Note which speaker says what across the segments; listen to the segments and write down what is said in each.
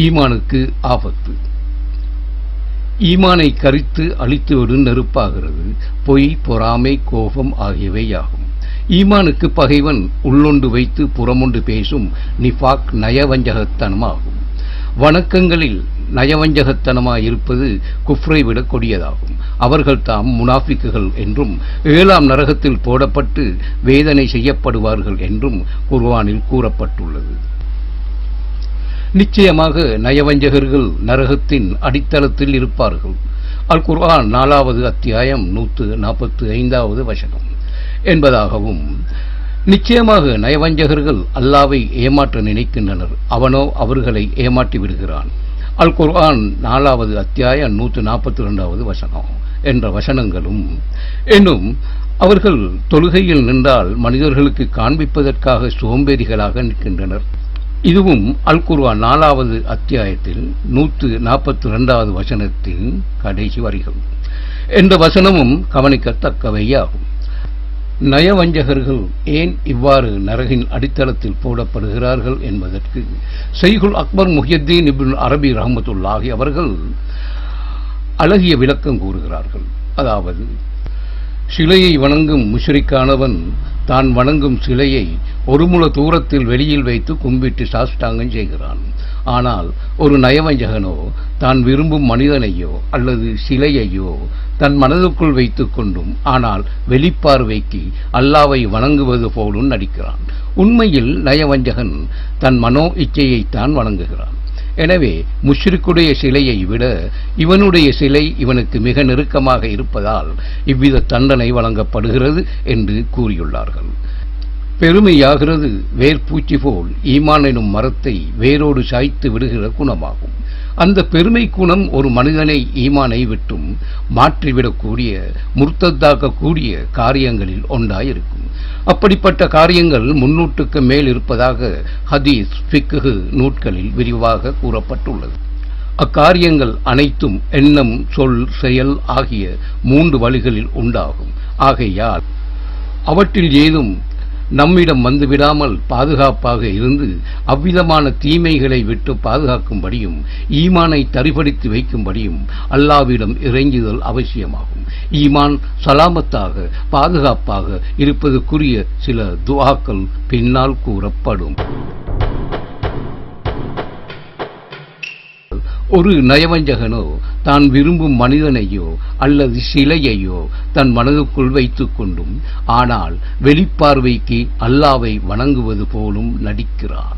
Speaker 1: ஈமானுக்கு ஆபத்து. ஈமானை கரித்து அழித்துவிடும் நெருப்பாகிறது பொய், பொறாமை, கோபம் ஆகியவையாகும். ஈமானுக்கு பகைவன் உள்ளொண்டு வைத்து புறமொண்டு பேசும் நிஃபாக் நயவஞ்சகத்தனமாகும். வணக்கங்களில் நயவஞ்சகத்தனமாயிருப்பது குஃப்ரை விட கொடியதாகும். அவர்கள் தாம் முனாஃபிக்குகள் என்றும் 7ஆம் நரகத்தில் போடப்பட்டு வேதனை செய்யப்படுவார்கள் என்றும் குர்ஆனில் கூறப்பட்டுள்ளது. நிச்சயமாக நயவஞ்சகர்கள் நரகத்தின் அடித்தளத்தில் இருப்பார்கள். அல் குர்ஆன் 4வது அத்தியாயம் 145வது வசனம் என்பதாகவும், நிச்சயமாக நயவஞ்சகர்கள் அல்லாவை ஏமாற்ற நினைக்கின்றனர், அவனோ அவர்களை ஏமாற்றி விடுகிறான். அல் குர்ஆன் 4வது அத்தியாயம் 142வது வசனம் என்ற வசனங்களும் என்னும் அவர்கள் தொழுகையில் நின்றால் மனிதர்களுக்கு காண்பிப்பதற்காக சோம்பேறிகளாக நிற்கின்றனர். இதுவும் அல் குர்ஆன் 4வது அத்தியாயத்தில் 142வது வசனத்தின் கடைசி வரிகள் என்ற வசனமும் கவனிக்கத்தக்கவையாகும். நயவஞ்சகர்கள் ஏன் இவ்வாறு நரகின் அடித்தளத்தில் போடப்படுகிறார்கள் என்பதற்கு ஷைகுல் அக்பர் முஹியுத்தீன் இப்னு அரபி ரஹ்மத்துல்லாஹி அவர்கள் அழகிய விளக்கம் கூறுகிறார்கள். அதாவது, சிலையை வணங்கும் முஷ்ரிக்கானவன் தான் வணங்கும் சிலையை ஒரு முழ தூரத்தில் வெளியில் வைத்து கும்பிட்டு சாஷ்டாங்கம் செய்கிறான். ஆனால் ஒரு நயவஞ்சகனோ தான் விரும்பும் மனிதனையோ அல்லது சிலையையோ தன் மனதுக்குள் வைத்துக் கொண்டும் ஆனால் வெளிப்பார்வைக்கு அல்லாவை வணங்குவது போலும் நடிக்கிறான். உண்மையில் நயவஞ்சகன் தன் மனோ இச்சையைத்தான் வணங்குகிறான். எனவே முஷ்ரிக்குடைய சிலையை விட இவனுடைய சிலை இவனுக்கு மிக நெருக்கமாக இருப்பதால் இவ்வித தண்டனை வழங்கப்படுகிறது என்று கூறியுள்ளார்கள். பெருமையாகிறது வேர்பூச்சி போல் ஈமான் எனும் மரத்தை வேரோடு சாய்த்து விடுகிற குணமாகும். அந்த பெருமை குணம் ஒரு மனிதனை ஈமானை விட்டும் மாற்றிவிடக்கூடிய, முர்த்தத்தாக்கக்கூடிய காரியங்களில் ஒன்றாயிருக்கும். அப்படிப்பட்ட காரியங்கள் 300க்கு மேல் இருப்பதாக ஹதீஸ், ஃபிக்ஹ் நூட்களில் விரிவாக கூறப்பட்டுள்ளது. அக்காரியங்கள் அனைத்தும் எண்ணம், சொல், செயல் ஆகிய 3 வழிகளில் உண்டாகும். ஆகையால் அவற்றில் ஏதும் நம்மிடம் வந்துவிடாமல் பாதுகாப்பாக இருந்து அவ்விதமான தீமைகளை விட்டு பாதுகாக்கும்படியும் ஈமானை தரிபடித்து வைக்கும்படியும் அல்லாவிடம் இறைஞ்சுதல் அவசியமாகும். ஈமான் சலாமத்தாக பாதுகாப்பாக இருப்பதற்குரிய சில துஆக்கள் பின்னால் கூறப்படும். ஒரு நயவஞ்சகனோ தான் விரும்பும் மனிதனையோ அல்லது சிலையையோ தன் மனதுக்குள் வைத்துக் கொண்டும் ஆனால் வெளிப்பார்வைக்கு அல்லாவை வணங்குவது போலும் நடிக்கிறான்.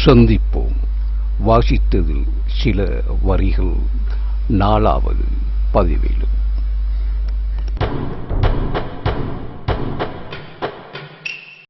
Speaker 1: சந்திப்போம். வாசித்ததில் சில வரிகள் 4வது பதிவிலும்.